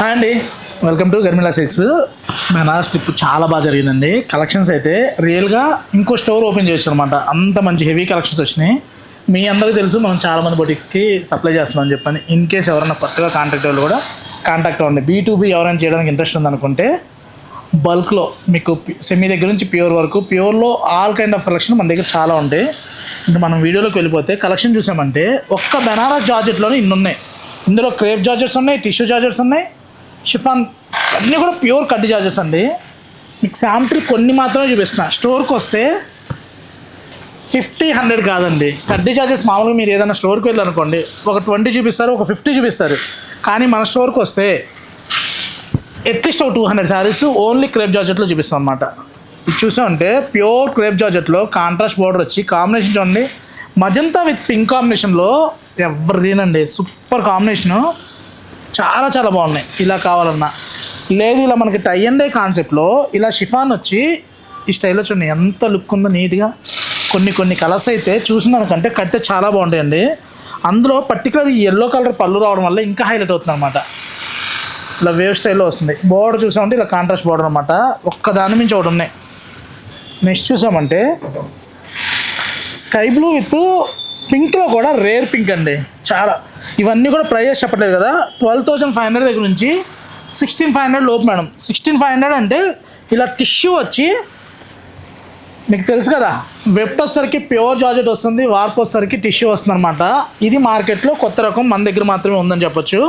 Hi అండి, welcome to గర్మిలా silks. మన trip చాలా బాగా జరిగిందండి. కలెక్షన్స్ అయితే రియల్గా ఇంకో స్టోర్ ఓపెన్ చేసాం అనమాట. అంత మంచి హెవీ కలెక్షన్స్ వచ్చినాయి. మీ అందరికీ తెలుసు, మనం చాలామంది బొటిక్స్కి సప్లై చేస్తున్నాం అని చెప్పని. ఇన్ కేస్ ఎవరైనా కొత్తగా కాంటాక్ట్ వాళ్ళు కూడా కాంటాక్ట్ అవ్వండి. B2B ఎవరైనా చేయడానికి ఇంట్రెస్ట్ ఉందనుకుంటే బల్క్లో మీకు సెమీ దగ్గర నుంచి ప్యూర్ వరకు, ప్యూర్లో ఆల్ కైండ్ ఆఫ్ కలెక్షన్ మన దగ్గర చాలా ఉంటాయి. ఇంకా మనం వీడియోలోకి వెళ్ళిపోతే కలెక్షన్ చూసామంటే ఒక్క బెనారస్ జార్జెట్లోనే ఇన్ని ఉన్నాయి. ఇందులో క్రేప్ జార్జెట్స్ ఉన్నాయి, టిష్యూ జార్జెట్స్ ఉన్నాయి, షిఫాన్, అన్నీ కూడా ప్యూర్ కడ్డీ జార్జెస్ అండి. మీకు శాంపిల్ కొన్ని మాత్రమే చూపిస్తున్నా. స్టోర్కి వస్తే 50-100 కాదండి. కడ్డీ చార్జెస్ మామూలుగా మీరు ఏదైనా స్టోర్కి వెళ్ళారనుకోండి, ఒక 20 చూపిస్తారు, ఒక 50 చూపిస్తారు. కానీ మన స్టోర్కి వస్తే అట్లీస్ట్ ఒక 200 శారీస్ ఓన్లీ క్రేప్ జార్జెట్లో చూపిస్తాం అనమాట. ఇది చూసామంటే ప్యూర్ క్రేప్ జార్జెట్లో కాంట్రాస్ట్ బోర్డర్ వచ్చి కాంబినేషన్ చూడండి, మజంతా విత్ పింక్ కాంబినేషన్లో ఎవరిదేనండి, సూపర్ కాంబినేషను. చాలా చాలా బాగున్నాయి. ఇలా కావాలన్నా లేదు, ఇలా మనకి టై అండ్ డై కాన్సెప్ట్లో ఇలా షిఫాన్ వచ్చి ఈ స్టైల్లో చూడండి ఎంత లుక్ ఉందో నీట్గా. కొన్ని కలర్స్ అయితే చూసినాకంటే కడితే చాలా బాగుంటాయండి. అందులో పర్టికులర్ ఈ ఎల్లో కలర్ పళ్ళు రావడం వల్ల ఇంకా హైలైట్ అవుతుంది అనమాట. ఇలా వేవ్ స్టైల్లో వస్తుంది. బోర్డర్ చూసామంటే ఇలా కాంట్రాస్ట్ బోర్డర్ అనమాట. ఒక్క దాని మించి ఒకటి ఉన్నాయి. నెక్స్ట్ చూసామంటే స్కై బ్లూ విత్ పింక్లో కూడా రేర్ పింక్ అండి. చాలా ఇవన్నీ కూడా ప్రైజెస్ చెప్పట్లేదు కదా. 12,500 దగ్గర నుంచి 16,500 లోపు మేడం. 16,500 అంటే ఇలా టిష్యూ వచ్చి మీకు తెలుసు కదా, వెబ్ వచ్చేసరికి ప్యూర్ జార్జెట్ వస్తుంది, వార్ప్ వచ్చేసరికి టిష్యూ వస్తుంది అనమాట. ఇది మార్కెట్లో కొత్త రకం, మన దగ్గర మాత్రమే ఉందని చెప్పొచ్చు.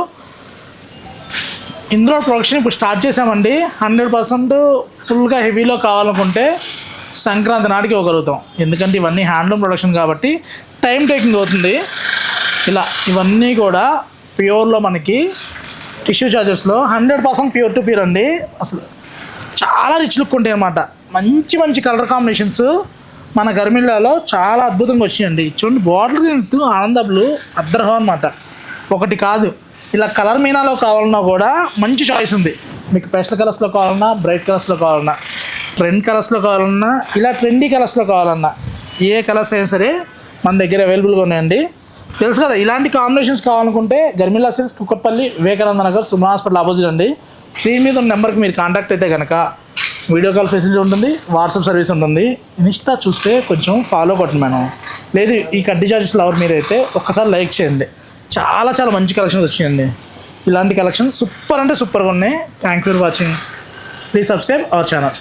ఇందులో ప్రొడక్షన్ ఇప్పుడు స్టార్ట్ చేసామండి. 100% ఫుల్గా హెవీలో కావాలనుకుంటే సంక్రాంతి నాటికి ఇవ్వగలుగుతాం. ఎందుకంటే ఇవన్నీ హ్యాండ్లూమ్ ప్రొడక్షన్ కాబట్టి టైం టేకింగ్ అవుతుంది. ఇలా ఇవన్నీ కూడా ప్యూర్లో మనకి టిష్యూ చార్జెస్లో 100% ప్యూర్ టు ప్యూర్ అండి. అసలు చాలా రిచ్ లుక్ ఉంటాయి అన్నమాట. మంచి మంచి కలర్ కాంబినేషన్స్ మన గర్మిల్లాలో చాలా అద్భుతంగా వచ్చాయండి. చూడండి, బాటిల్ గ్రీన్ ఆనంద బ్లూ అద్రహం అనమాట. ఒకటి కాదు, ఇలా కలర్ మీనాలో కావాలన్నా కూడా మంచి చాయిస్ ఉంది. మీకు పేస్టల్ కలర్స్లో కావాలన్నా, బ్రైట్ కలర్స్లో కావాలన్నా, ట్రెండ్ కలర్స్లో కావాలన్నా, ఇలా ట్రెండీ కలర్స్లో కావాలన్నా, ఏ కలర్స్ అయినా సరే మన దగ్గర అవైలబుల్గా ఉన్నాయండి. తెలుసు కదా, ఇలాంటి కాంబినేషన్స్ కావాలనుకుంటే గర్మిలా సిల్క్స్, కుక్కట్పల్లి, వివేకానంద నగర్, సుమా హాస్పిటల్ ఆపోజిట్ అండి. స్క్రీన్ మీద ఉన్న నెంబర్కి మీరు కాంటాక్ట్ అయితే కనుక వీడియో కాల్ ఫెసిలిటీ ఉంటుంది, వాట్సాప్ సర్వీస్ ఉంటుంది. ఇన్స్టా చూస్తే కొంచెం ఫాలో కొట్టండి మేడం. లేదు ఈ కడ్డీ చార్జెస్ లవర్ మీరైతే ఒక్కసారి లైక్ చేయండి. చాలా చాలా మంచి కలెక్షన్స్ వచ్చాయండి. ఇలాంటి కలెక్షన్స్ సూపర్ అంటే సూపర్గా ఉన్నాయి. Thank you for watching. Please subscribe our channel.